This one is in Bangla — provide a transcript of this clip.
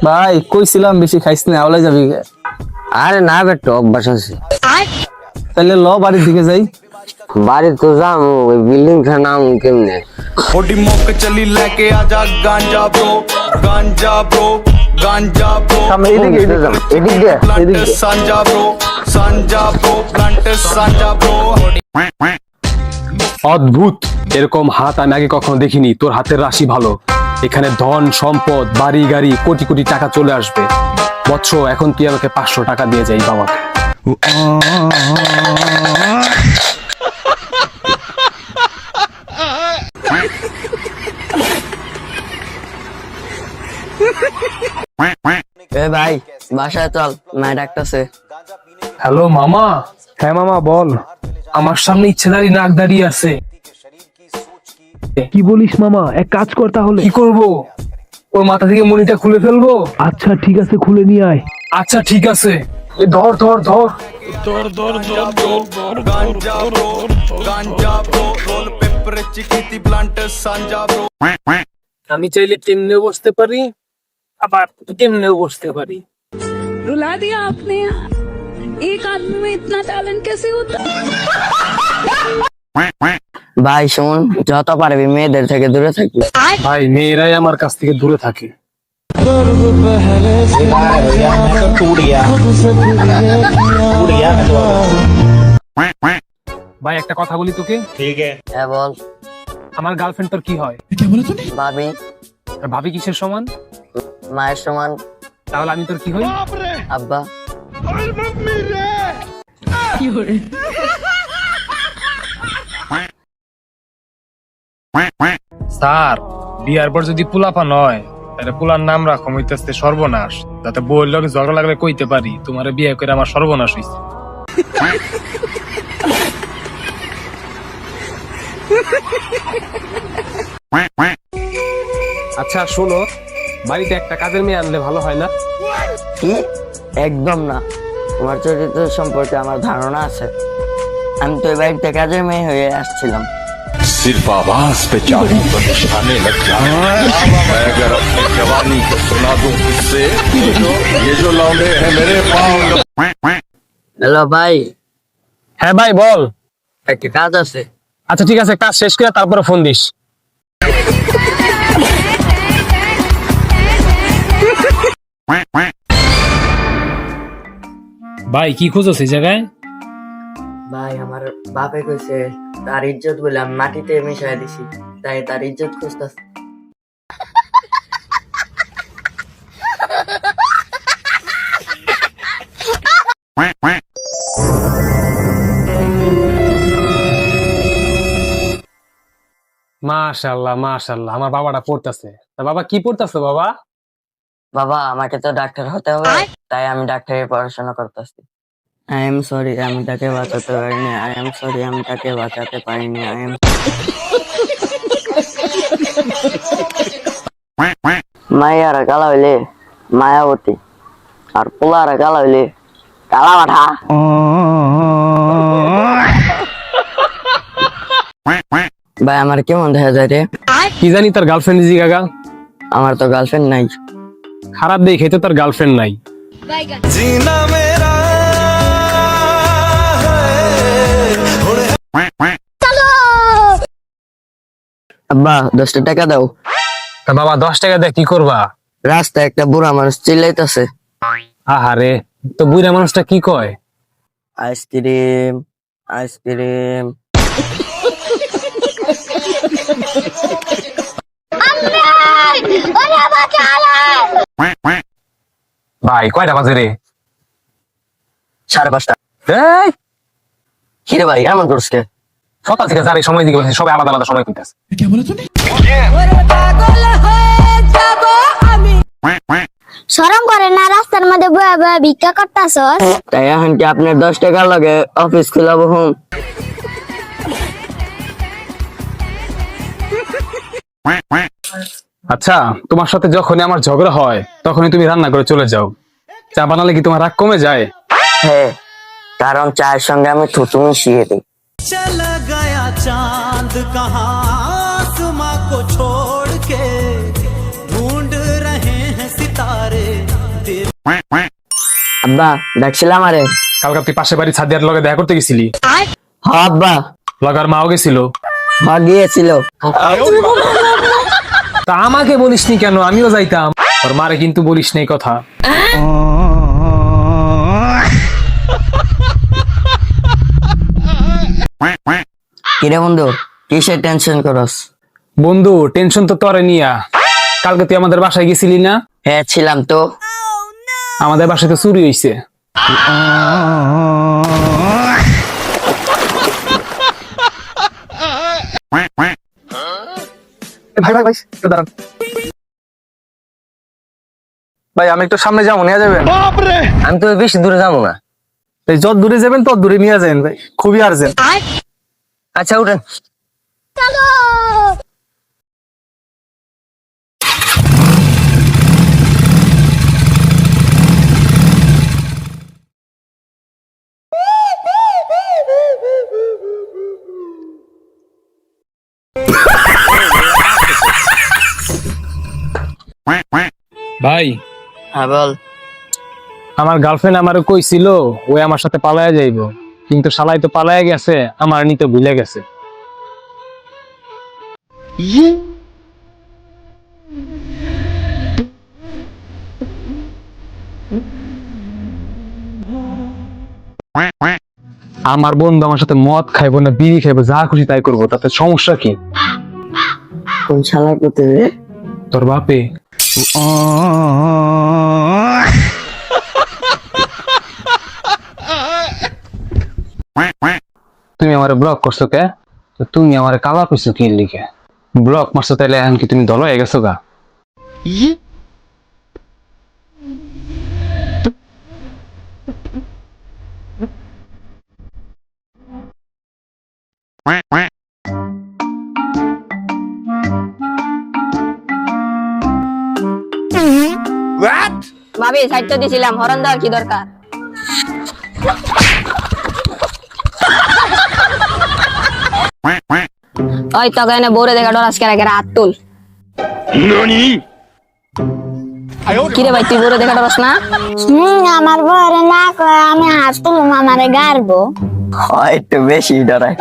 ভাই কইছিলাম বেশি খাইস না, আওলাই যাবি। আরে না বেটো, অভ্যাস আছে। তাহলে ল বাড়ির দিকে যাই। বাড়ি তো যাম, ওই বিল্ডিং খান নাম কেমনে? ओडी मोक चली लेके आजा गांजा ब्रो गांजा ब्रो गांजा ब्रो সামনে এদিকে এদিক দিয়ে प्लांट सांजा ब्रो प्लांट सांजा ब्रो। অদ্ভুত, এরকম হাত আমি আগে কখনো দেখিনি। তোর হাতের রাশি ভালো, এখানে ধন সম্পদ বাড়ি গাড়ি কোটি কোটি টাকা চলে আসবে। বৎস, এখন তুই আমাকে 500 টাকা দিয়ে যাই বাবাকে। এ ভাই, বাসায় চল, মায়ের ডাকতেছে। হ্যালো মামা। হ্যাঁ মামা বল। আমার সামনে ইচ্ছেদারি নাক দাঁড়িয়ে আছে। কি বলিস মামা? এক কাজ কর তাহলে। কি করব? ওর মাথা থেকে মনিটা খুলে ফেলবো? আচ্ছা ঠিক আছে, খুলে নিয়ে আয়। আচ্ছা ঠিক আছে। এ ধর ধর ধর। गांजा ब्रो रोल पेपर चिकिती प्लांट सांजा ब्रो। আমি চাইলে কেমনেও বসতে পারি, আবার কেমনেও বসতে পারি। रुला दिया आपने। एक आदमी में इतना टैलेंट कैसे होता है? ভাই শোন, যত পারবি মেয়েদের থেকে দূরে থাকবি। ভাই, মেয়েরাই আমার কাছ থেকে দূরে থাকে। ভাই একটা কথা বলি তোকে। হ্যাঁ বল। আমার গার্লফ্রেন্ড তোর কি হয়? ভাবি। আর ভাবি কিসের সমান? মায়ের সমান। তাহলে আমি তোর কি হই? আব্বা। স্যার, বিয়ার পর যদি পুলাপা নয় তাহলে পুলার নাম রাখো হইতেছে সর্বনাশ, যাতে বউয়ের লগে ঝগড়া লাগলে কইতে পারি তোমারে বিয়ে করে আমার সর্বনাশ হইছে। আচ্ছা শোনো, বাড়িতে একটা কাজের মেয়ে আনলে ভালো হয় না? কি? একদম না। তোমার চরিত্র সম্পর্কে আমার ধারণা আছে। আমি তো এই বাড়িতে কাজের মেয়ে হয়ে আসছিলাম। सिर्फ आवाज पे चाबी पर निशाने लग जाए। मैं अगर अपनी जवानी को सुना दूं किससे, ये जो लौंडे हैं मेरे पाँव। হ্যালো ভাই। হ্যাঁ ভাই বল। একটা কাজ আছে। আচ্ছা ঠিক আছে, কাজ শেষ করে তারপরে ফোন দিস। ভাই কি খুঁজছ এই জায়গায়? ভাই আমার বাপে কইছে তার ইজ্জত বলে আমি মাটিতে মিশাই দিছি, তাই তার ইজ্জত খুঁজতেছে। মাশাআল্লাহ মাশাআল্লাহ, আমার বাবাটা পড়তেছে। তা বাবা কি পড়তেছে বাবা? বাবা, আমাকে তো ডাক্তার হতে হবে, তাই আমি ডাক্তারের পড়াশোনা করতেছি। আই এম সরি, আমি তাকে বাঁচাতে পারিনি। আই এম সরি, আমি তাকে বাঁচাতে পারিনি। আই এম মাইয়ারা কালা হইলে মায়াবতী, আর পোলারা কালা হইলে কালা মাঠা। ভাই আমার কেমন দেখা যায় রে? কি জানি তার গার্লফ্রেন্ড জিগাগা। আমার তো গার্লফ্রেন্ড নাই। খারাপ দেখে তো তার গার্লফ্রেন্ড নাই। जीना मेरा আব্বা 10 টাকা দাও। তা বাবা 10 টাকা দিয়ে কি করবা? রাস্তায় একটা বুড়া মানুষ চিল্লাইতেছে। আহারে, তো বুড়া মানুষটা কি কয়? Ice cream ice cream. ভাই কয়টা বাজে রে? 5:30। এই কিরে ভাই এমন করছ কে? সকাল থেকে যারা সময় দিকে বসে সবাই আলাদা আলাদা সময় কইতাছে। শরম করে না? রাস্তার মধ্যে বয়া বয়া ভিক্ষা করতাছস। তাই এখন কি আপনার 10 টাকা লাগে অফিস খুলাবো? হুম। আচ্ছা, তোমার সাথে যখনই আমার ঝগড়া হয় তখনই তুমি রান্না করে চলে যাও। চা বানালে কি তোমার রাগ কমে যায়? হ্যাঁ, কারণ চায়ের সঙ্গে আমি থুতু মিশিয়ে দিই। चला गया चांद कहाँ आसमां को छोड़ के ढूंढ रहे हैं सितारे আব্বা ডাকছিলাম আরে। কালকে তুই পাশে বাড়ি সাদিয়ার লগে দেখা করতে গেছিলি, হ আব্বা, লাগার মাও গেছিল। হ গিয়েছিল। তা আমাকে বলিসনি কেন? আমিও যাইতাম। তোর মারে কিন্তু বলিস নাই কথা। কিরে বন্ধু, কিসের টেনশন করস? বন্ধু টেনশন তো তোরে নিয়া। কালকে তুই আমাদের বাসায় গেছিলি না? হ্যাঁ ছিলাম তো। আমাদের বাসায় তো চুরি হইছে। ভাই ভাই ভাই একটু দাঁড়ান ভাই, আমি একটু সামনে যাবো, নিয়ে যাবেন? আমি তো বেশি দূরে যাবো না। এই যত দূরে যাবেন তত দূরে নিয়ে যাবেন ভাই, খুবই আর্জেন্ট। আচ্ছা উঠেন। ভাই হ্যাঁ বল। আমার গার্লফ্রেন্ড আমারে কইছিল ওই আমার সাথে পালায়া যাইব, কিন্তু শালাই তো পালায়া গেছে, আমার নিতে ভুলে গেছে। আমার বন্ধু আমার সাথে মদ খাইবো না বিড়ি খাইবো, যা খুশি তাই করবো, তাতে সমস্যা কি? কোন শালার করতে রে? তোর বাপে। তুমি আমারে ব্লক করছো কে? তো তুমি আমারে কালা কইছো কি লিখে? ব্লক মারছো তাইলে এখন কি তুমি দল হয়ে গেছো গা? ভাবি সাইড তো দিছিলাম, হরন দেওয়ার কি দরকার? ওই তো গানে বোরে দেখা ডরাস কেরা কেরা হাত তুল। কিরে ভাই, তুই বোরে দেখা ডরাস না? আমার বরে না কয় আমি হাত তুলুম, আমারে গারবো। একটু বেশি ডরায়।